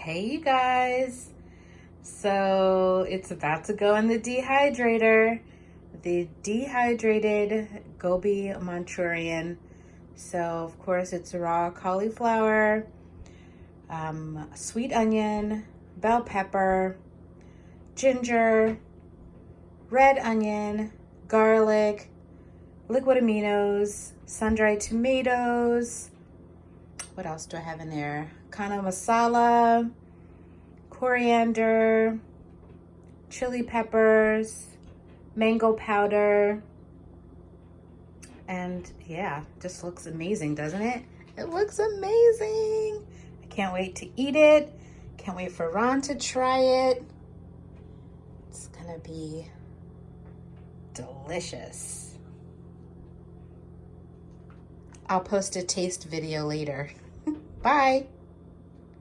Hey you guys, so it's about to go in the dehydrator, the dehydrated Gobi Manchurian. So of course it's raw cauliflower, sweet onion, bell pepper, ginger, red onion, garlic, liquid aminos, sun-dried tomatoes. What else do I have in there? Kana masala, coriander, chili peppers, mango powder, and yeah, just looks amazing, doesn't it? It looks amazing. I can't wait to eat it. Can't wait for Ron to try it. It's gonna be delicious. I'll post a taste video later. Bye.